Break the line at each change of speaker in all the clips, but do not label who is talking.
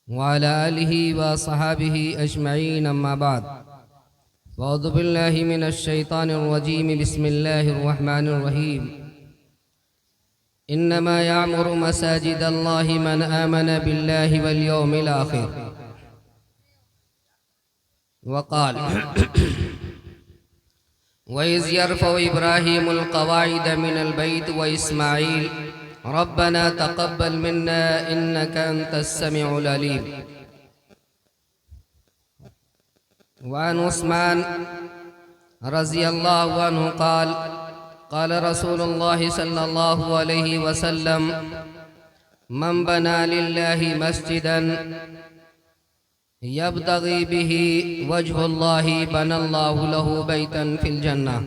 وعلى آله وصحابه أجمعين أما بعد أعوذ بالله من الشيطان الرجيم بسم الله الرحمن الرحيم إنما يعمر مساجد الله من آمن بالله واليوم الآخر وقال وإذ يرفع إبراهيم القواعد من البيت وإسماعيل ربنا تقبل منا إنك أنت السميع العليم وعن عثمان رضي الله عنه قال قال رسول الله صلى الله عليه وسلم من بنى لله مسجدا يبتغي به وجه الله بنى الله له بيتا في الجنة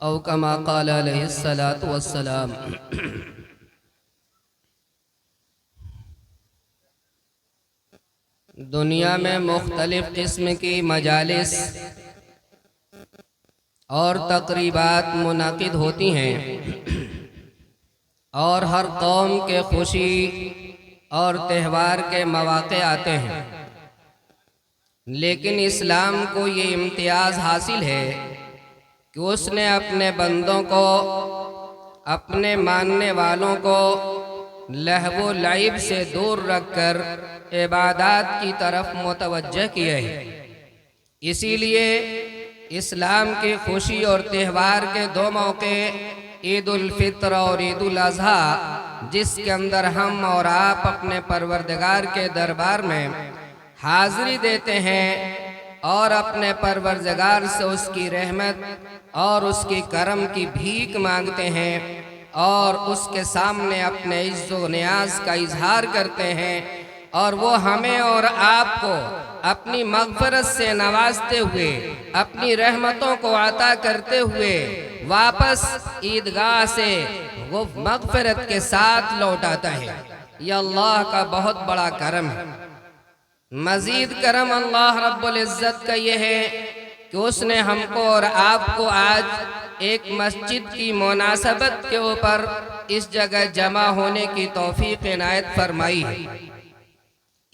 أو كما قال عليه الصلاة والسلام۔ دنیا میں مختلف قسم کی مجالس اور تقریبات منعقد ہوتی ہیں اور ہر قوم کے خوشی اور تہوار کے مواقع آتے ہیں، لیکن اسلام کو یہ امتیاز حاصل ہے کہ اس نے اپنے بندوں کو، اپنے ماننے والوں کو لہو و لعب سے دور رکھ کر عبادات کی طرف متوجہ کیا ہے۔ اسی لیے اسلام کی خوشی اور تہوار کے دو موقع عید الفطر اور عید الاضحیٰ، جس کے اندر ہم اور آپ اپنے پروردگار کے دربار میں حاضری دیتے ہیں اور اپنے پروردگار سے اس کی رحمت اور اس کی کرم کی بھیک مانگتے ہیں اور اس کے سامنے اپنے عز و نیاز کا اظہار کرتے ہیں، اور وہ ہمیں اور آپ کو اپنی مغفرت سے نوازتے ہوئے، اپنی رحمتوں کو عطا کرتے ہوئے واپس عیدگاہ سے وہ مغفرت کے ساتھ لوٹاتا ہے۔ یہ اللہ کا بہت بڑا کرم ہے۔ مزید کرم اللہ رب العزت کا یہ ہے کہ اس نے ہم کو اور آپ کو آج ایک مسجد کی مناسبت کے اوپر اس جگہ جمع ہونے کی توفیق عنایت فرمائی ہے۔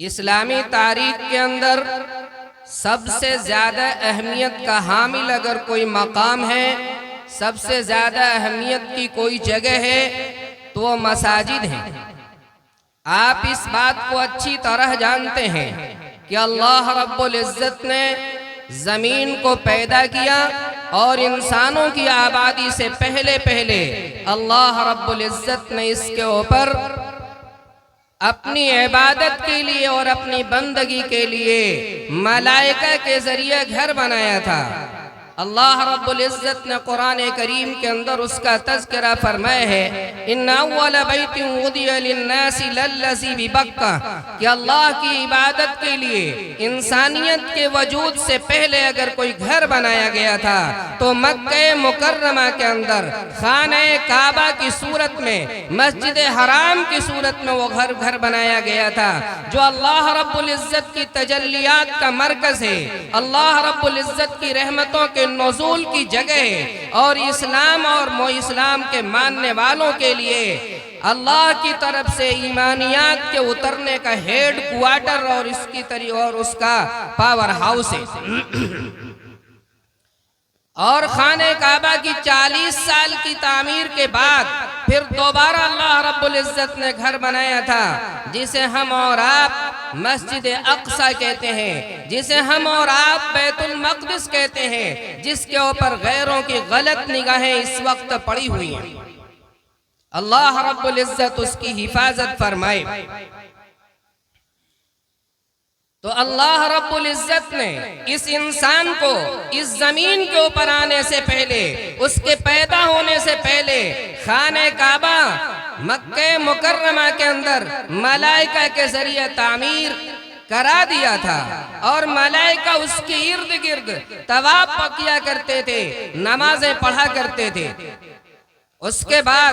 اسلامی تاریخ کے اندر سب سے زیادہ اہمیت کا حامل اگر کوئی مقام ہے، سب سے زیادہ اہمیت کی کوئی جگہ ہے تو وہ مساجد ہیں۔ آپ اس بات کو اچھی طرح جانتے ہیں کہ اللہ رب العزت نے زمین کو پیدا کیا اور انسانوں کی آبادی سے پہلے اللہ رب العزت نے اس کے اوپر اپنی عبادت کے لیے اور اپنی بندگی کے لیے ملائکہ کے ذریعے گھر بنایا تھا۔ اللہ رب العزت نے قرآن کریم کے اندر اس کا تذکرہ فرمایا ہے، ان اول بیت وضع للناس للذی ببکہ، کہ اللہ کی عبادت کے لیے انسانیت کے وجود سے پہلے اگر کوئی گھر بنایا گیا تھا تو مکہ مکرمہ کے اندر خانہ کعبہ کی صورت میں، مسجد حرام کی صورت میں وہ گھر بنایا گیا تھا، جو اللہ رب العزت کی تجلیات کا مرکز ہے، اللہ رب العزت کی رحمتوں کے نزول کی جگہ ہے، اور اسلام اور اسلام کے ماننے والوں کے لیے اللہ کی طرف سے ایمانیات کے اترنے کا ہیڈ کوارٹر اور اس کا پاور ہاؤس ہے۔ اور خانہ کعبہ کی 40 سال کی تعمیر کے بعد پھر دوبارہ اللہ رب العزت نے گھر بنایا تھا، جسے ہم اور آپ مسجد اقصی کہتے ہیں، جسے ہم اور آپ بیت المقدس کہتے ہیں، جس کے اوپر غیروں کی غلط نگاہیں اس وقت پڑی ہوئی ہیں۔ اللہ رب العزت اس کی حفاظت فرمائے۔ تو اللہ رب العزت نے اس انسان کو اس زمین کے اوپر آنے سے پہلے، اس کے پیدا ہونے سے پہلے، خانہ کعبہ مکہ مکرمہ کے اندر ملائکہ کے ذریعے تعمیر کرا دیا تھا، اور ملائکہ اس کے ارد گرد طواف کیا کرتے تھے، نمازیں پڑھا کرتے تھے۔ اس کے بعد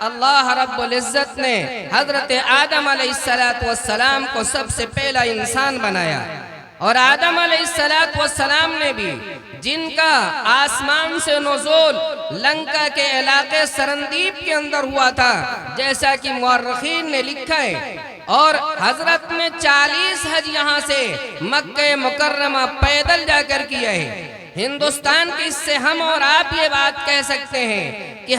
اللہ رب العزت نے حضرت آدم علیہ السلام کو سب سے پہلا انسان بنایا، اور آدم علیہ السلام نے بھی جن کا آسمان سے نزول لنکا کے علاقے سرندیپ کے اندر ہوا تھا، جیسا کہ مورخین نے لکھا ہے، اور حضرت نے 40 حج یہاں سے مکہ مکرمہ پیدل جا کر کیا ہے۔ ہندوستان کی اس سے ہم اور آپ یہ بات کہہ سکتے ہیں کہ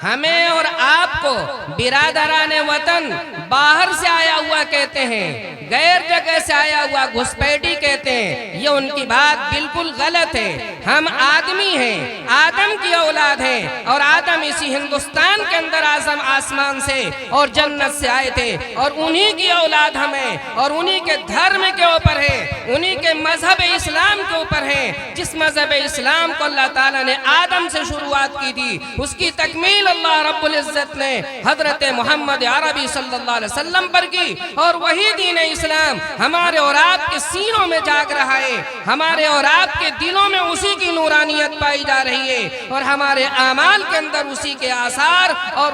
ہمیں اور آپ کو برادران وطن باہر سے آیا ہوا کہتے ہیں، غیر جگہ سے آیا ہوا گھسپیٹی کہتے ہیں، یہ ان کی بات بالکل غلط ہے۔ ہم آدمی ہیں، آدم کی اولاد ہیں، اور آدم اسی ہندوستان کے اندر آسمان سے اور جنت سے آئے تھے، اور انہی کی اولاد ہمیں، اور انہی کے دھرم کے اوپر ہے، انہی کے مذہب اسلام کے اوپر ہے۔ جس مذہب اسلام کو اللہ تعالیٰ نے آدم سے شروعات کی تھی، اس کی تکمیل اللہ رب العزت نے حضرت محمد عربی صلی اللہ علیہ وسلم پر کی، اور وہی دین اسلام ہمارے اور آپ کے سینوں میں جاگ رہا ہے، ہمارے اور آپ کے دلوں میں اسی کی نورانیت پائی جا رہی ہے، اور ہمارے اعمال کے اندر اسی کے آثار اور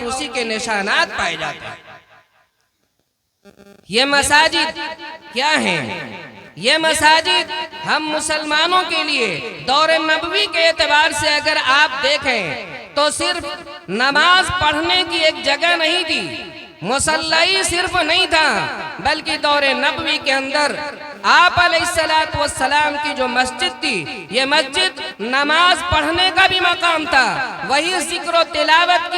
اسی کے نشانات پائے جاتے ہیں۔ یہ مساجد کیا ہیں؟ یہ مساجد ہم مسلمانوں کے لیے دور نبوی کے اعتبار سے اگر آپ دیکھیں تو صرف نماز پڑھنے کی ایک جگہ نہیں تھی، مصلی صرف نہیں تھا، بلکہ دور نبوی کے اندر آپ علیہ السلام کی جو مسجد تھی، یہ مسجد نماز پڑھنے کا بھی مقام تھا، وہی ذکر و تلاوت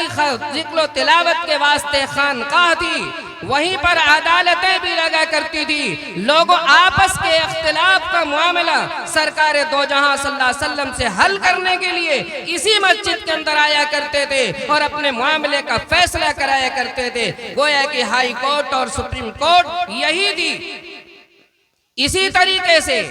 کے واسطے خانقاہ تھی، وہیں پر عدالتیں بھی لگا کرتی تھی، لوگ آپس کے اختلاف کا معاملہ سرکار دو جہاں صلی اللہ علیہ وسلم سے حل کرنے کے لیے اسی مسجد کے اندر آیا کرتے تھے اور اپنے معاملے کا فیصلہ کرایا کرتے تھے۔ گویا کہ ہائی کورٹ اور سپریم کورٹ یہی تھی۔ اسی طریقے سے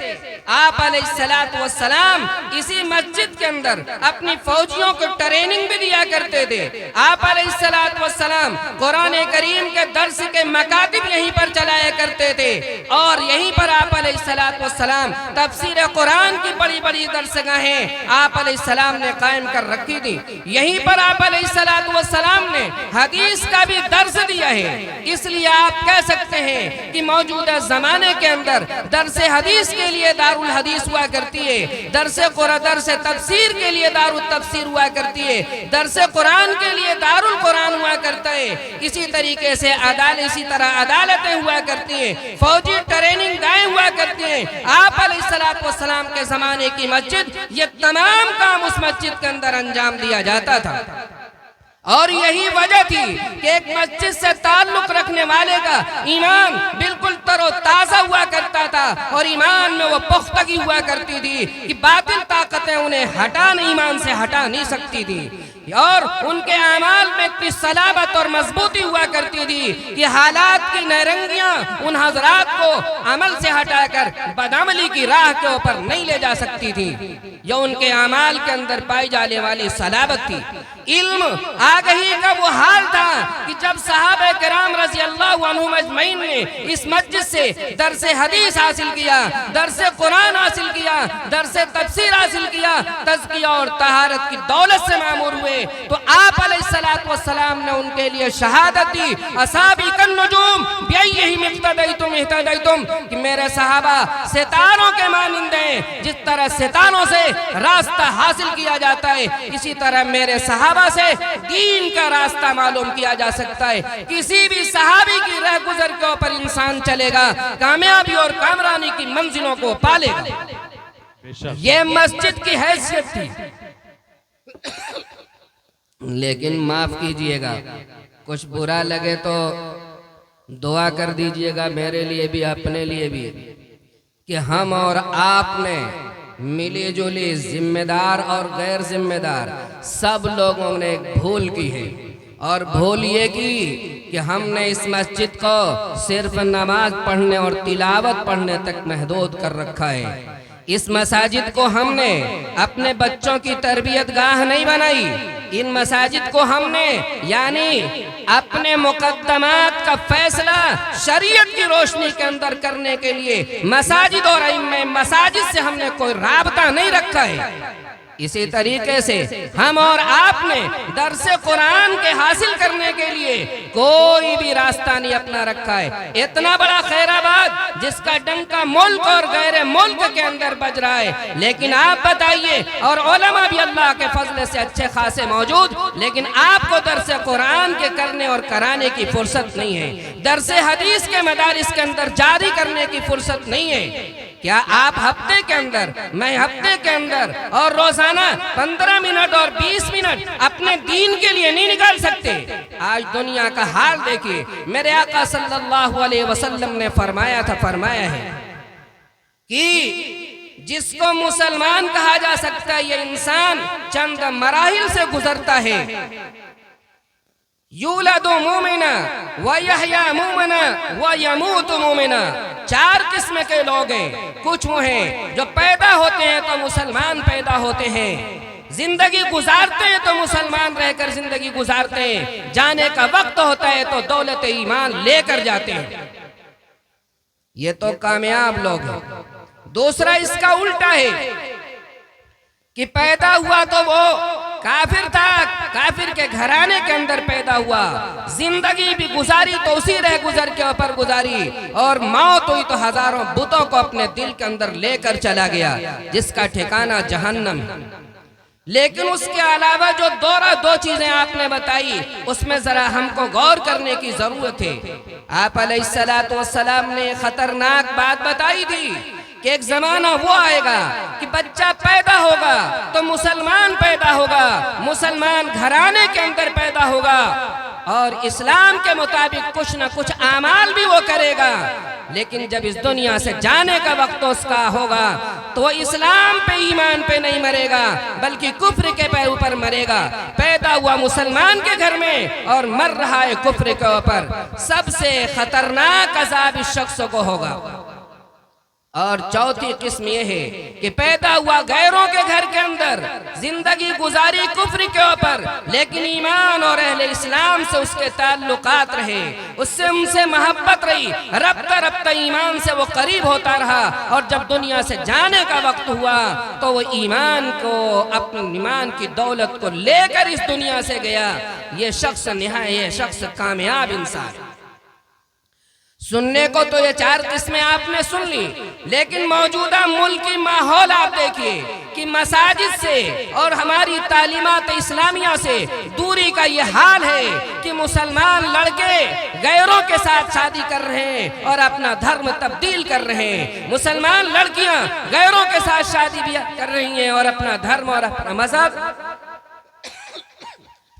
آپ علیہ السلام اسی مسجد کے اندر اپنی فوجیوں کو ٹریننگ بھی دیا کرتے تھے۔ آپ علیہ السلام قرآن کریم کے درس کے مکاتب یہیں پر چلایا کرتے تھے، اور یہیں پر آپ علیہ السلام تفسیر قرآن کی بڑی بڑی درسگاہیں آپ علیہ السلام نے قائم کر رکھی تھی۔ یہیں پر آپ علیہ السلام نے حدیث کا بھی درس دیا ہے۔ اس لیے آپ کہہ سکتے ہیں کہ موجودہ زمانے کے اندر درس حدیث کے لیے دار الحدیث ہوا کرتی ہے، درس تفسیر کے لیے دار التفسیر ہوا کرتی ہے، درس قرآن کے لیے دار القرآن ہوا کرتا ہے۔ اسی طریقے سے اسی طرح عدالتیں ہوا کرتی ہیں، فوجی ٹریننگ گاہیں ہوا کرتی ہیں۔ آپ علیہ السلام کے زمانے کی مسجد، یہ تمام کام اس مسجد کے اندر انجام دیا جاتا تھا، اور یہی وجہ تھی کہ ایک مسجد سے تعلق رکھنے والے کا ایمان بالکل تر و تازہ ہوا کرتا تھا، اور ایمان میں وہ پختگی ہوا کرتی تھی کہ باطل طاقتیں انہیں ایمان سے ہٹا نہیں سکتی تھی، اور ان کے اعمال میں اتنی صلابت اور مضبوطی ہوا کرتی تھی کہ حالات کی نیرنگیاں ان حضرات کو عمل سے ہٹا کر بدعملی کی راہ کے اوپر نہیں لے جا سکتی تھی۔ یہ ان کے اعمال کے اندر پائی جانے والی صلابت تھی۔ علم آگہی کا وہ حال تھا کہ جب صحابہ کرام رضی اللہ عنہم اجمعین نے اس مسجد سے درس حدیث حاصل کیا، درس قرآن حاصل کیا، درس تفسیر حاصل کیا، تزکیہ اور طہارت کی دولت سے معمور ہوئے، تو آپ علیہ السلام نے ان کے لیے شہادت دی، اصحابی کالنجوم بیئہم اقتدیتم اہتدیتم، کہ میرے صحابہ ستاروں کے مانند ہیں، جس طرح ستاروں سے راستہ حاصل کیا جاتا ہے، اسی طرح میرے صحابہ سے دین کا راستہ معلوم کیا جا سکتا ہے۔ کسی بھی صحابی کی رہ گزر کے اوپر انسان چلے گا، کامیابی اور کامرانی کی منزلوں کو پالے گا۔ یہ مسجد کی حیثیت تھی۔ لیکن معاف کیجئے گا، کچھ برا لگے تو دعا کر دیجئے گا میرے لیے بھی، اپنے لیے بھی، کہ ہم اور آپ نے ملی جلی ذمہ دار اور غیر ذمہ دار سب لوگوں نے ایک بھول کی ہے، اور بھول یہ کی کہ ہم نے اس مسجد کو صرف نماز پڑھنے اور تلاوت پڑھنے تک محدود کر رکھا ہے۔ اس مساجد کو ہم نے اپنے بچوں کی تربیت گاہ نہیں بنائی، ان مساجد کو ہم نے یعنی اپنے مقدمات کا فیصلہ شریعت کی روشنی کے اندر کرنے کے لیے مساجد اور ائمہ مساجد سے ہم نے کوئی رابطہ نہیں رکھا ہے۔ اسی طریقے سے ہم اور آپ نے درس قرآن کے حاصل کرنے کے لیے کوئی بھی راستہ نہیں اپنا رکھا ہے۔ اتنا بڑا خیر آباد جس کا ڈنکا ملک اور غیر ملک کے اندر بج رہا ہے، لیکن آپ بتائیے، اور علماء بھی اللہ کے فضل سے اچھے خاصے موجود، لیکن آپ کو درس قرآن کے کرنے اور کرانے کی فرصت نہیں ہے، درس حدیث کے مدارس کے اندر جاری کرنے کی فرصت نہیں ہے۔ کیا آپ ہفتے کے اندر، میں ہفتے کے اندر اور روزانہ 15 منٹ اور 20 منٹ اپنے دین کے لیے نہیں نکال سکتے؟ آج دنیا کا حال دیکھیے، میرے آقا صلی اللہ علیہ وسلم نے فرمایا ہے کہ جس کو مسلمان کہا جا سکتا ہے یہ انسان چند مراحل سے گزرتا ہے۔ یولد مومنا ویحیا مومنا ویموت مومنا، 4 قسم کے لوگ ہیں۔ کچھ وہ ہیں جو پیدا ہوتے ہیں تو مسلمان پیدا ہوتے ہیں، زندگی گزارتے ہیں تو مسلمان رہ کر زندگی گزارتے ہیں، جانے کا وقت ہوتا ہے تو دولت ایمان لے کر جاتے ہیں، یہ تو کامیاب لوگ ہیں۔ دوسرا اس کا الٹا ہے کہ پیدا ہوا تو وہ کافر تھا، کافر کے گھرانے کے اندر پیدا ہوا، زندگی بھی گزاری تو اسی رہ گزر کے اوپر گزاری، اور موت ہوئی تو ہزاروں بتوں کو اپنے دل کے اندر لے کر چلا گیا، جس کا ٹھکانہ جہنم ہے۔ لیکن اس کے علاوہ جو دو چیزیں آپ نے بتائی، اس میں ذرا ہم کو غور کرنے کی ضرورت ہے۔ آپ علیہ السلام نے خطرناک بات بتائی تھی کہ ایک زمانہ وہ آئے گا کہ بچہ پیدا ہوگا تو مسلمان پیدا ہوگا، مسلمان گھرانے کے اندر پیدا ہوگا، اور اسلام کے مطابق کچھ نہ کچھ اعمال بھی وہ کرے گا، لیکن جب اس دنیا سے جانے کا وقت اس کا ہوگا تو وہ اسلام پہ، ایمان پہ نہیں مرے گا، بلکہ کفر کے پہ اوپر مرے گا۔ پیدا ہوا مسلمان کے گھر میں اور مر رہا ہے کفر کے اوپر، سب سے خطرناک عذاب اس شخص کو ہوگا۔ اور چوتھی قسم یہ ہے کہ پیدا ہوا غیروں کے گھر کے اندر، زندگی گزاری کفر کے اوپر، لیکن ایمان اور اہل اسلام سے اس کے تعلقات رہے، اس سے ان سے محبت رہی، ربطہ ربطہ ایمان سے وہ قریب ہوتا رہا، اور جب دنیا سے جانے کا وقت ہوا تو وہ ایمان کو، اپنے ایمان کی دولت کو لے کر اس دنیا سے گیا۔ یہ شخص یہ شخص کامیاب انسان۔ سننے کو تو یہ 4 قسمیں آپ نے سن لی، لیکن موجودہ ملکی ماحول آپ دیکھیے کہ مساجد سے اور ہماری تعلیمات اسلامیہ سے دوری کا یہ حال ہے کہ مسلمان لڑکے غیروں کے ساتھ شادی کر رہے ہیں اور اپنا دھرم تبدیل کر رہے ہیں، مسلمان لڑکیاں غیروں کے ساتھ شادی بھی کر رہی ہیں اور اپنا دھرم اور اپنا مذہب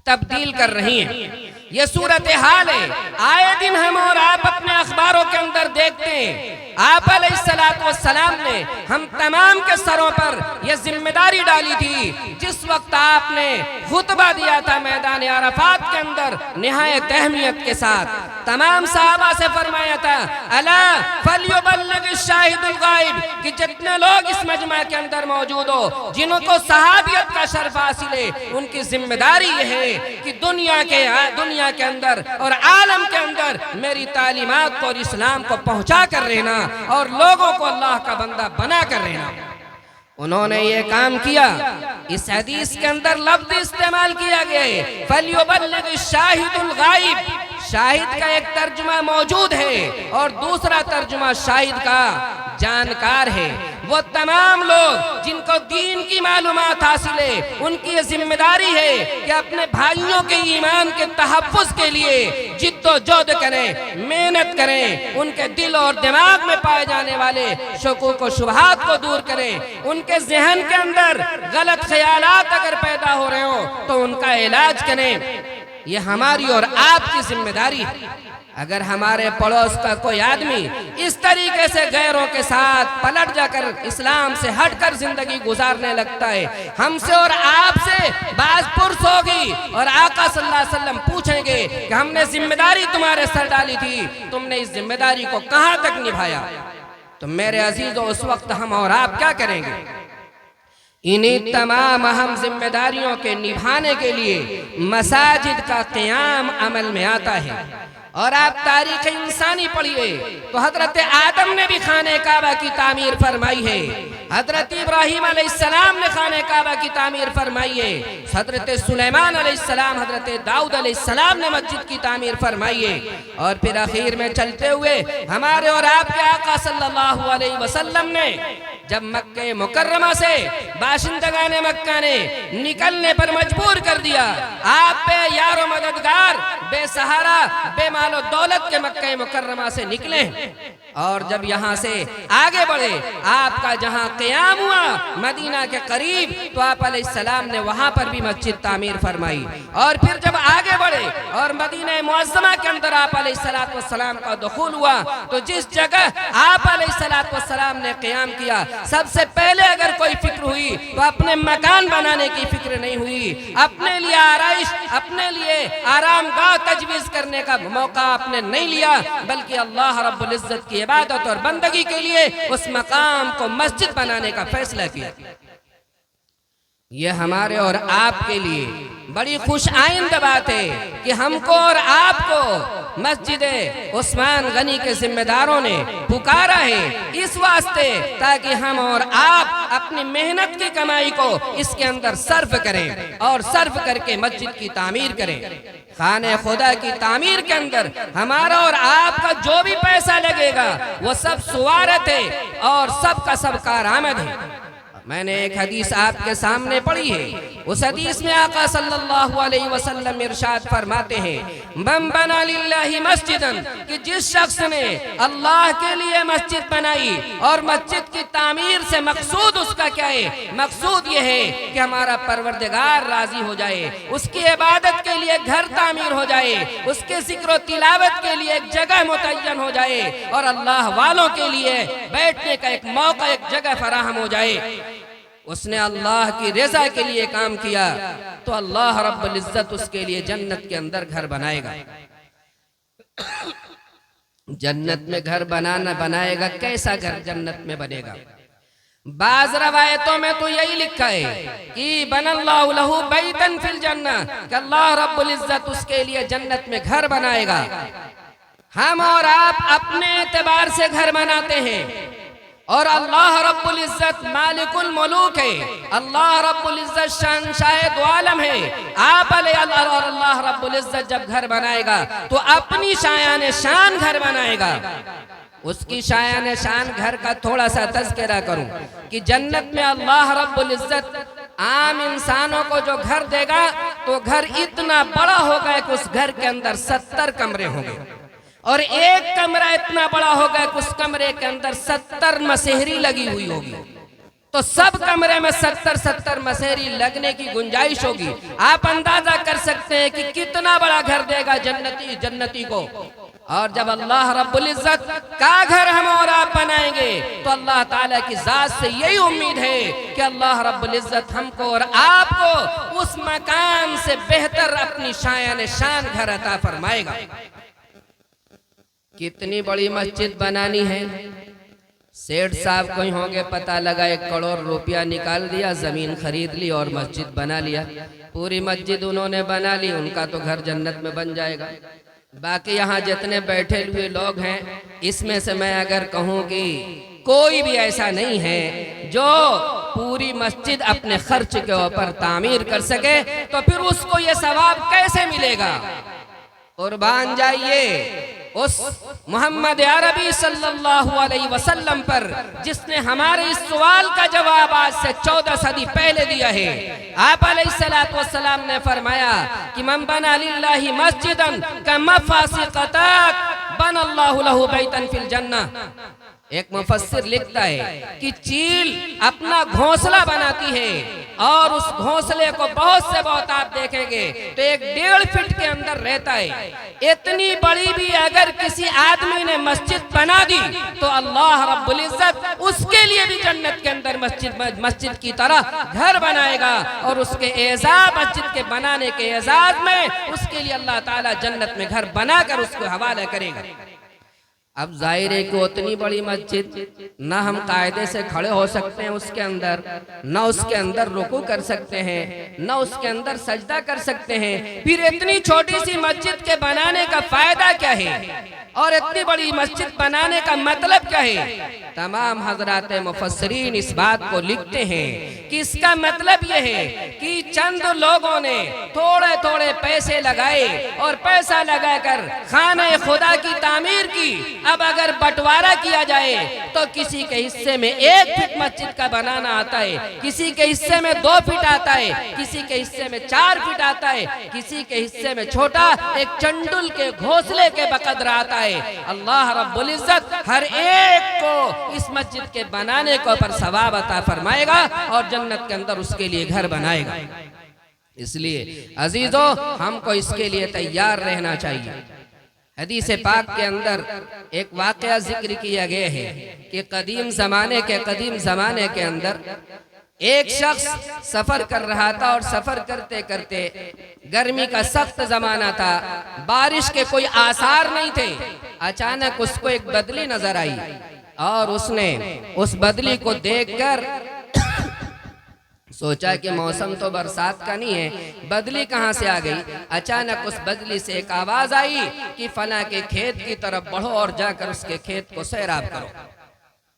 تبدیل کر رہی ہیں۔ یہ صورتحال ہے، آئے دن ہم اور آپ اپنے اخباروں کے اندر دیکھتے ہیں۔ آپ علیہ السلام نے ہم تمام کے سروں پر یہ ذمہ داری ڈالی تھی، جس وقت آپ نے خطبہ دیا تھا میدان عرفات کے اندر نہایت اہمیت کے ساتھ، تمام صحابہ سے فرمایا تھا الا فلیبلغ الشاہد الغائب، کہ جتنے لوگ اس مجمع کے اندر موجود ہو، جنہوں کو صحابیت کا شرف حاصل ہے، ان کی ذمہ داری یہ ہے کہ دنیا کے اندر اور عالم کے اندر میری تعلیمات کو اور اسلام کو پہنچا کر رہنا اور لوگوں کو اللہ کا بندہ بنا کر رہنا۔ انہوں نے یہ کام کیا۔ اس حدیث کے اندر لفظ استعمال کیا گیا ہے فَلْيُبَلِّغِ الشَّاهِدُ الْغَائِبِ، شاہد کا ایک ترجمہ موجود ہے اور دوسرا ترجمہ شاہد کا جانکار ہے۔ وہ تمام لوگ جن کو دین کی معلومات حاصل ہے، ان کی یہ ذمہ داری ہے کہ اپنے بھائیوں کے ایمان کے تحفظ کے لیے جد و جہد کریں، محنت کریں، ان کے دل اور دماغ میں پائے جانے والے شکوک و شبہات کو دور کریں، ان کے ذہن کے اندر غلط خیالات اگر پیدا ہو رہے ہوں تو ان کا علاج کریں۔ یہ ہماری اور آپ کی ذمہ داری ہے۔ اگر ہمارے پڑوس کا کوئی آدمی اس طریقے سے غیروں کے ساتھ پلٹ جا کر اسلام سے ہٹ کر زندگی گزارنے لگتا ہے، ہم سے اور آپ سے باز پرس ہوگی اور آقا صلی اللہ علیہ وسلم پوچھیں گے کہ ہم نے ذمہ داری تمہارے سر ڈالی تھی، تم نے اس ذمہ داری کو کہاں تک نبھایا؟ تو میرے عزیزو، اس وقت ہم اور آپ کیا کریں گے؟ انہی تمام اہم ذمہ داریوں کے نبھانے کے لیے مساجد کا قیام عمل میں آتا ہے۔ اور آپ تاریخ انسانی پڑھیے تو حضرت آدم نے بھی خانہ کعبہ کی تعمیر فرمائی ہے، حضرت ابراہیم علیہ السلام نے خانہ کعبہ کی تعمیر فرمائی ہے، حضرت سلیمان علیہ السلام، حضرت داؤد علیہ السلام نے مسجد کی تعمیر فرمائی ہے، اور پھر آخر میں چلتے ہوئے ہمارے اور آپ کے آقا صلی اللہ علیہ وسلم نے جب مکہ مکرمہ سے باشندگان مکہ نے نکلنے پر مجبور کر دیا، آپ بے یار و مددگار، بے سہارا، بے مال و دولت کے مکہ مکرمہ سے نکلے، اور جب یہاں سے آگے بڑھے، آپ کا جہاں قیام ہوا مدینہ کے قریب، تو آپ علیہ السلام نے وہاں پر بھی مسجد تعمیر فرمائی، اور پھر جب آگے بڑھے اور مدینہ معظمہ کے اندر آپ علیہ السلام کا دخول ہوا، تو جس جگہ آپ علیہ السلام نے قیام کیا، سب سے پہلے اگر کوئی فکر ہوئی تو اپنے مکان بنانے کی فکر نہیں ہوئی، اپنے لیے آرائش، اپنے لیے آرام گاہ تجویز کرنے کا موقع آپ نے نہیں لیا، بلکہ اللہ رب العزت کی عبادت اور بندگی کے لیے اس مقام کو مسجد بنانے کا فیصلہ کیا۔ یہ ہمارے اور آپ کے لیے بڑی خوش آئند بات ہے کہ ہم کو اور آپ کو مسجد عثمان غنی کے ذمہ داروں نے پکارا ہے اس واسطے تاکہ ہم اور آپ اپنی محنت کی کمائی کو اس کے اندر صرف کریں، اور صرف کر کے مسجد کی تعمیر کریں۔ خانہ خدا کی تعمیر کے اندر ہمارا اور آپ کا جو بھی پیسہ لگے گا وہ سب سوارت ہے اور سب کا سب کارآمد ہے۔ میں نے ایک حدیث آپ کے سامنے پڑھی ہے، اس حدیث میں آقا صلی اللہ علیہ وسلم ارشاد فرماتے ہیں، من بنا للہ مسجدا، کہ جس شخص نے اللہ کے لیے مسجد بنائی، اور مسجد کی تعمیر سے مقصود اس کا کیا ہے؟ مقصود یہ ہے کہ ہمارا پروردگار راضی ہو جائے، اس کی عبادت کے لیے گھر تعمیر ہو جائے، اس کے ذکر و تلاوت کے لیے ایک جگہ متعین ہو جائے، اور اللہ والوں کے لیے بیٹھنے کا ایک موقع، ایک جگہ فراہم ہو جائے، اس نے اللہ کی رضا کے لیے کام کیا، تو اللہ رب العزت اس کے لیے جنت کے اندر گھر بنائے گا۔ جنت میں گھر بنائے گا، کیسا گھر جنت میں بنے گا؟ بعض روایتوں میں تو یہی لکھا ہے کہ بن اللہ لہو بیتن فی الجنہ، کہ اللہ رب العزت اس کے لیے جنت میں گھر بنائے گا۔ ہم اور آپ اپنے اعتبار سے گھر بناتے ہیں، اور اللہ رب العزت مالک الملوک ہے، اللہ رب العزت شہنشاہ دو عالم ہے۔ آپ علیہ اور اللہ رب العزت جب گھر بنائے گا تو اپنی شایان شان گھر بنائے گا۔ اس کی شایان شان گھر کا تھوڑا سا تذکرہ کروں کہ جنت میں اللہ رب العزت عام انسانوں کو جو گھر دے گا تو گھر اتنا بڑا ہوگا کہ اس گھر کے اندر 70 کمرے ہوں گے، اور ایک کمرہ اتنا بڑا ہوگا کہ اس کمرے کے اندر 70 مسہری لگی ہوئی ہوگی، تو سب کمرے میں 70 مسہری لگنے کی گنجائش ہوگی۔ آپ اندازہ کر سکتے ہیں کہ کتنا بڑا گھر دے گا جنتی کو۔ اور جب اللہ رب العزت کا گھر ہم اور آپ بنائیں گے تو اللہ تعالیٰ کی ذات سے یہی امید ہے کہ اللہ رب العزت ہم کو اور آپ کو اس مکان سے بہتر اپنی شایان شان گھر عطا فرمائے گا۔ کتنی بڑی مسجد بنانی ہے؟ سیٹھ صاحب کوئی ہوں گے، پتہ لگا 1 کروڑ روپیہ نکال دیا، زمین خرید لی اور مسجد بنا لیا، پوری مسجد انہوں نے بنا لی، ان کا تو گھر جنت میں بن جائے گا۔ باقی یہاں جتنے بیٹھے ہوئے لوگ ہیں، اس میں سے میں اگر کہوں کہ کوئی بھی ایسا نہیں ہے جو پوری مسجد اپنے خرچ کے اوپر تعمیر کر سکے، تو پھر اس کو یہ ثواب کیسے ملے گا؟ قربان جائیے اس محمد عربی صلی اللہ علیہ وسلم پر جس نے ہمارے اس سوال کا جواب آج سے 14 صدی پہلے دیا ہے۔ آپ علیہ السلام نے فرمایا کہ من بنا للہ مسجدا کمفاسقتات بن اللہ لہ بیتن فی الجنہ۔ ایک مفسر لکھتا ہے کہ چیل اپنا گھونسلہ بناتی ہے، اور اس گھونسلے کو بہت سے بہت آپ دیکھیں گے تو 1.5 فٹ کے اندر رہتا ہے۔ اتنی بڑی بھی اگر کسی آدمی نے مسجد بنا دی تو اللہ رب العزت اس کے لیے بھی جنت کے اندر مسجد کی طرح گھر بنائے گا، اور اس کے اعزاز، مسجد کے بنانے کے اعزاز میں اس کے لیے اللہ تعالیٰ جنت میں گھر بنا کر اس کو حوالہ کرے گا۔ اب ظاہر ہے کہ اتنی بڑی مسجد نہ ہم قاعدے سے کھڑے ہو سکتے ہیں اس کے اندر، نہ اس کے اندر رکوع کر سکتے ہیں، نہ اس کے اندر سجدہ کر سکتے ہیں، پھر اتنی چھوٹی سی مسجد کے بنانے کا فائدہ کیا ہے اور اتنی بڑی مسجد بنانے کا مطلب کیا ہے؟ تمام حضرات مفسرین اس بات کو لکھتے ہیں کہ اس کا مطلب یہ ہے کہ چند لوگوں نے تھوڑے تھوڑے پیسے لگائے اور پیسہ لگا کر خانہ خدا کی تعمیر کی۔ اب اگر بٹوارہ کیا جائے تو کسی کے حصے میں 1 فٹ مسجد کا بنانا آتا ہے، کسی کے حصے میں 2 فٹ آتا ہے، کسی کے حصے میں 4 فٹ آتا ہے، کسی کے حصے میں چھوٹا ایک چنڈل کے گھونسلے کے بقدر آتا ہے۔ اللہ رب العزت ہر ایک کو اس مسجد کے بنانے کو پر ثواب عطا فرمائے گا اور جنت کے اندر اس کے لیے گھر بنائے گا۔ اس لیے عزیزو ہم کو اس کے لیے تیار رہنا چاہیے۔ حدیث پاک کے اندر ایک واقعہ ذکر کیا گیا ہے کہ قدیم زمانے کے اندر ایک شخص سفر کر رہا تھا اور سفر کرتے کرتے گرمی کا سخت زمانہ تھا، بارش کے کوئی آثار نہیں تھے۔ اچانک اس کو ایک بدلی نظر آئی اور اس نے اس بدلی کو دیکھ کر سوچا کہ موسم تو برسات کا نہیں ہے، بدلی کہاں سے آ گئی؟ اچانک اس بدلی سے ایک آواز آئی کہ فلاں کے کھیت کی طرف بڑھو اور جا کر اس کے کھیت کو سیراب کرو۔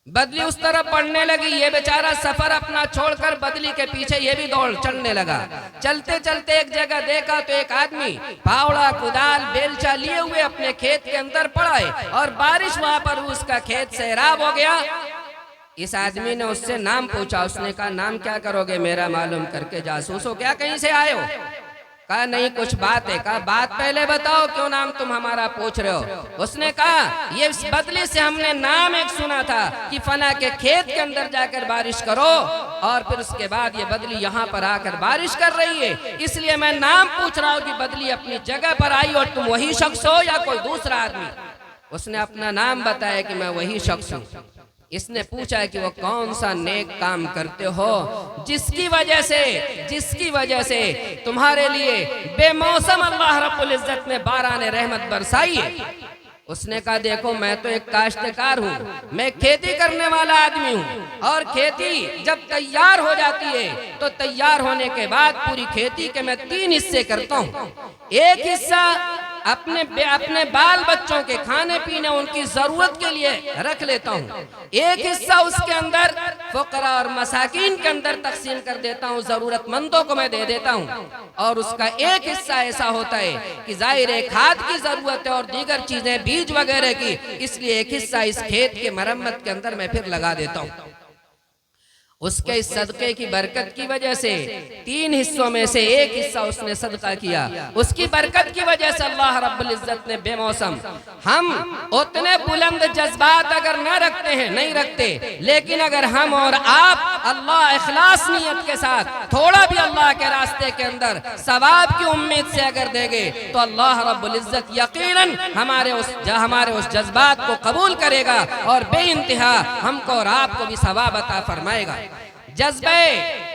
بدلی اس طرف بڑھنے لگی، یہ بیچارہ سفر اپنا چھوڑ کر بدلی کے پیچھے یہ بھی دوڑ چلنے لگا۔ چلتے چلتے ایک جگہ دیکھا تو ایک آدمی پھاوڑا، کدال، بیلچا لیے ہوئے اپنے کھیت کے اندر پڑا ہے اور بارش وہاں پر اس کا کھیت سیراب ہو گیا۔ اس آدمی نے اس سے نام پوچھا، اس نے کہا نام کیا کرو گے میرا معلوم کر کے، جاسوس ہو کیا کہیں سے آئے ہو؟ کہا نہیں کچھ بات ہے۔ کہا بات پہلے بتاؤ، کیوں نام تم ہمارا پوچھ رہے ہو؟ اس نے کہا یہ اس بدلی سے ہم نے نام ایک سنا تھا کہ فلاں کے کھیت کے اندر جا کر بارش کرو، اور پھر اس کے بعد یہ بدلی یہاں پر آ کر بارش کر رہی ہے، اس لیے میں نام پوچھ رہا ہوں کہ بدلی اپنی جگہ پر آئی اور تم وہی شخص ہو یا کوئی دوسرا آدمی؟ اس نے اپنا نام بتایا کہ میں وہی شخص ہوں۔ اس نے پوچھا کہ وہ کون سا نیک کام کرتے ہو جس کی وجہ سے تمہارے لیے بے موسم اللہ رب العزت نے باران رحمت برسائی ہے؟ اس نے کہا دیکھو میں تو ایک کاشتکار ہوں، میں کھیتی کرنے والا آدمی ہوں، اور کھیتی جب تیار ہو جاتی ہے تو تیار ہونے کے بعد پوری کھیتی کے میں 3 حصے کرتا ہوں۔ ایک حصہ اپنے بال بچوں کے کھانے پینے ان کی ضرورت کے لیے رکھ لیتا ہوں، ایک حصہ اس کے اندر فقراء اور مساکین کے اندر تقسیم کر دیتا ہوں، ضرورت مندوں کو میں دے دیتا ہوں، اور اس کا ایک حصہ ایسا ہوتا ہے کہ ظاہر ہے کھاد کی ضرورت ہے اور دیگر چیزیں بیج وغیرہ کی، اس لیے ایک حصہ اس کھیت کے مرمت کے اندر میں پھر لگا دیتا ہوں۔ اس کے اس صدقے کی برکت کی وجہ سے 3 حصوں میں سے ایک حصہ اس نے صدقہ کیا، اس کی برکت کی وجہ سے اللہ رب العزت نے بے موسم، ہم اتنے بلند جذبات اگر نہ رکھتے ہیں نہیں رکھتے، لیکن اگر ہم اور آپ اللہ اخلاص نیت کے ساتھ تھوڑا بھی اللہ کے راستے کے اندر ثواب کی امید سے اگر دیں گے تو اللہ رب العزت یقیناً ہمارے اس جذبات کو قبول کرے گا اور بے انتہا ہم کو اور آپ کو بھی ثواب عطا فرمائے گا۔ جذبہ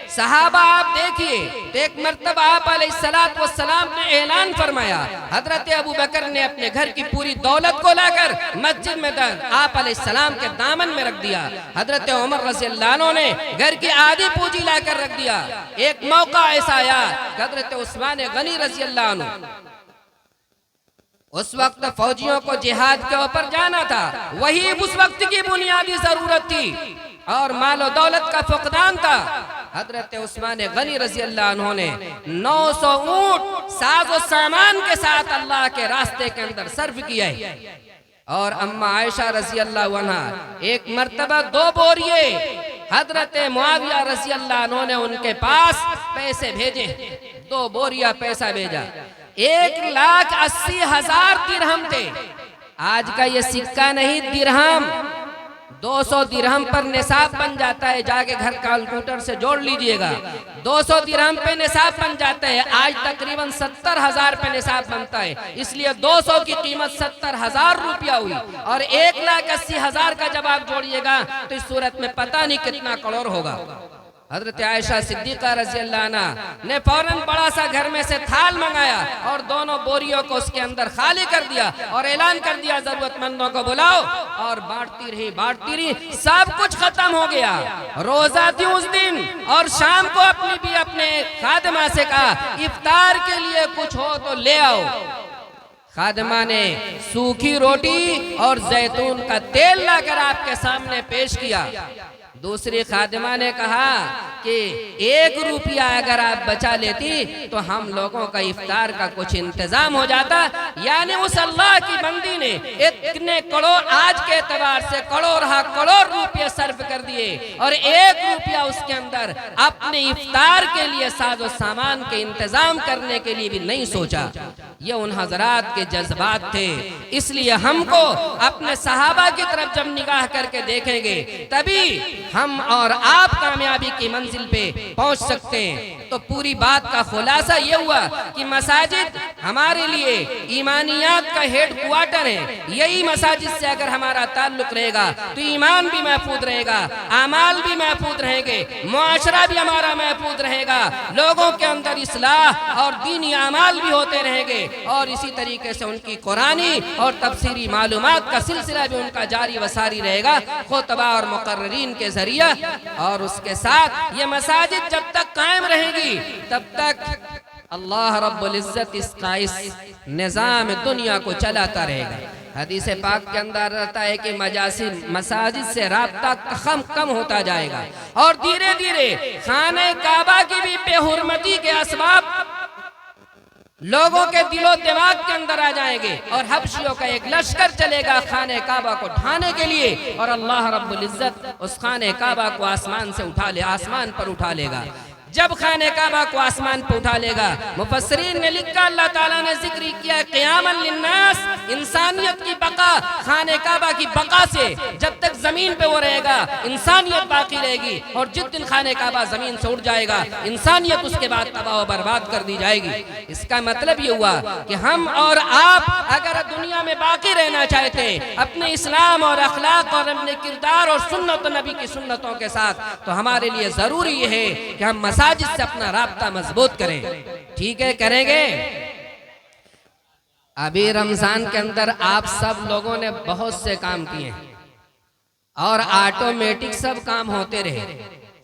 صحابہ آپ دیکھیے تو ایک مرتبہ آپ علیہ السلام نے اعلان فرمایا، حضرت ابو بکر نے اپنے گھر کی پوری دولت کو لا کر مسجد میں آپ علیہ السلام کے دامن میں رکھ دیا، حضرت عمر رضی اللہ عنہ نے گھر کی آدھی پونجی لا کر رکھ دیا۔ ایک موقع ایسا آیا حضرت عثمان غنی رضی اللہ عنہ، اس وقت فوجیوں کو جہاد کے اوپر جانا تھا، وہی اس وقت کی بنیادی ضرورت تھی اور مال و دولت کا فقدان تھا۔ حضرت عثمان غنی رضی اللہ عنہ نے 900 اونٹ ساز و سامان کے ساتھ اللہ کے راستے کے اندر صرف کیا ہے، اور اما عائشہ رضی اللہ عنہ ایک مرتبہ 2 بوریے حضرت معاویہ رضی اللہ عنہ نے ان کے پاس پیسے بھیجے، 2 بوریا پیسہ بھیجا، 1,80,000 درہم تھے۔ آج کا یہ سکہ نہیں، درہم 200 درہم پر نصاب بن جاتا ہے، جا کے گھر کیلکولیٹر سے جوڑ لیجئے گا، 200 درہم پہ نصاب بن جاتا ہے، آج تقریباً 70,000 پہ نصاب بنتا ہے، اس لیے 200 کی قیمت 70,000 روپیہ ہوئی، اور 1,80,000 کا جب آپ جوڑیے گا تو اس صورت میں پتہ نہیں کتنا کروڑ ہوگا۔ حضرت عائشہ صدیقہ رضی اللہ عنہ نے فوراً بڑا سا گھر میں سے تھال منگایا اور دونوں بوریوں کو اس کے اندر خالی کر دیا اور اعلان کر دیا ضرورت مندوں کو بلاؤ، اور بانٹتی رہی، سب کچھ ختم ہو گیا۔ روزہ تھی اس دن، اور شام کو اپنے خادمہ سے کہا افطار کے لیے کچھ ہو تو لے آؤ۔ خادمہ نے سوکھی روٹی اور زیتون کا تیل لا کر آپ کے سامنے پیش کیا۔ دوسری خادمہ نے کہا کہ 1 روپیہ اگر آپ بچا لیتی تو ہم لوگوں کا افطار کا کچھ انتظام ہو جاتا۔ یعنی اس اللہ کی بندی نے اتنے کروڑ، آج کے اعتبار سے کروڑ روپیہ صرف کر دیے، اور 1 روپیہ اس کے اندر اپنے افطار کے لیے ساز و سامان کے انتظام کرنے کے لیے بھی نہیں سوچا۔ یہ ان حضرات کے جذبات تھے۔ اس لیے ہم کو اپنے صحابہ کی طرف جب نگاہ کر کے دیکھیں گے تبھی ہم اور آپ کامیابی کی منزل پہ پہنچ سکتے ہیں۔ تو پوری بات کا خلاصہ یہ ہوا کہ مساجد ہمارے لیے ایمانیات کا ہیڈ کوارٹر ہے۔ یہی مساجد سے اگر ہمارا تعلق رہے گا تو ایمان بھی محفوظ رہے گا، اعمال بھی محفوظ رہیں گے، معاشرہ بھی ہمارا محفوظ رہے گا، لوگوں کے اندر اصلاح اور دینی اعمال بھی ہوتے رہیں گے، اور اسی طریقے سے ان کی قرآنی اور تفسیری معلومات کا سلسلہ بھی ان کا جاری و ساری رہے گا، خطبہ اور مقررین کے ذریعہ۔ اور اس کے ساتھ یہ مساجد جب تک قائم رہے گی تب تک اللہ رب العزت اس کا اس نظام دنیا کو چلاتا رہے گا۔ حدیث پاک کے اندر رہتا ہے کہ مساجد سے رابطہ کم ہوتا جائے گا، اور دھیرے دھیرے خانہ کعبہ کی بھی بے حرمتی کے اسباب لوگوں کے دل و دماغ کے اندر آ جائیں گے، اور حبشیوں کا ایک لشکر چلے گا خانہ کعبہ کو ڈھانے کے لیے، اور اللہ رب العزت اس خانہ کعبہ کو آسمان پر اٹھا لے گا۔ جب خانہ کعبہ کو آسمان پہ اٹھا لے گا، مفسرین نے لکھا، اللہ تعالیٰ نے ذکر کیا قیاما للناس، انسانیت کی بقا، خانہ کعبہ کی بقا سے جب تک زمین پہ وہ رہے گا انسانیت باقی رہے گی، اور جس دن خانہ کعبہ زمین سے اٹھ جائے گا انسانیت اس کے بعد تباہ و برباد کر دی جائے گی۔ اس کا مطلب یہ ہوا کہ ہم اور آپ اگر دنیا میں باقی رہنا چاہتے ہیں اپنے اسلام اور اخلاق اور اپنے کردار اور سنت نبی کی سنتوں کے ساتھ، تو ہمارے لیے ضروری یہ ہے کہ ہم مساجد سے اپنا رابطہ مضبوط کریں۔ ٹھیک ہے، کریں گے؟ ابھی رمضان کے اندر آپ سب لوگوں نے بہت سے کام کیے ہیں، اور آٹومیٹک سب کام ہوتے رہے۔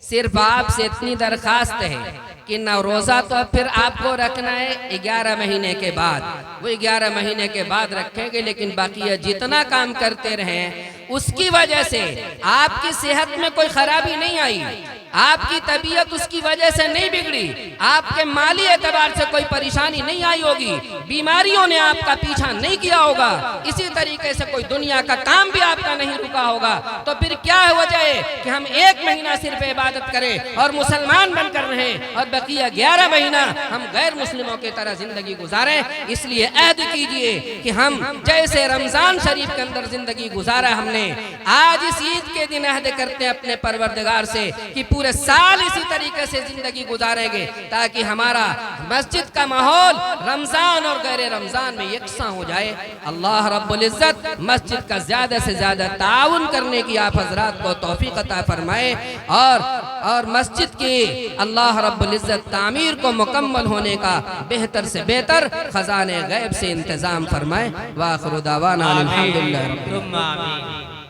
صرف آپ سے اتنی درخواست ہے کہ نہ روزہ تو پھر آپ کو رکھنا ہے 11 مہینے کے بعد، وہ 11 مہینے کے بعد رکھیں گے، لیکن باقی جتنا کام کرتے رہیں اس کی وجہ سے آپ کی صحت میں کوئی خرابی نہیں آئی، آپ کی طبیعت اس کی وجہ سے نہیں بگڑی، آپ کے مالی اعتبار سے کوئی پریشانی نہیں آئی ہوگی، بیماریوں نے آپ کا پیچھا نہیں کیا ہوگا، اسی طریقے سے کوئی دنیا کا کام بھی آپ کا نہیں رکا ہوگا، تو پھر کیا وجہ ہے کہ ہم 1 مہینہ صرف عبادت کریں اور مسلمان بن کر رہیں، اور بقیہ 11 مہینہ ہم غیر مسلموں کی طرح زندگی گزاریں؟ اس لیے عہد کیجئے کہ ہم جیسے رمضان شریف کے اندر زندگی گزارا ہم نے، آج اس عید کے دن عہد کرتے ہیں اپنے پروردگار سے کہ پورے سال اسی طریقے سے زندگی گزاریں گے، تاکہ ہمارا مسجد کا ماحول رمضان اور غیر رمضان میں یکساں ہو جائے۔ اللہ رب العزت مسجد کا زیادہ سے زیادہ تعاون کرنے کی آپ حضرات کو توفیق عطا فرمائے، اور مسجد کی اللہ رب العزت تعمیر کو مکمل ہونے کا بہتر سے بہتر خزانے غیب سے انتظام فرمائے۔ وآخر دعوانا الحمدللہ رب العالمین۔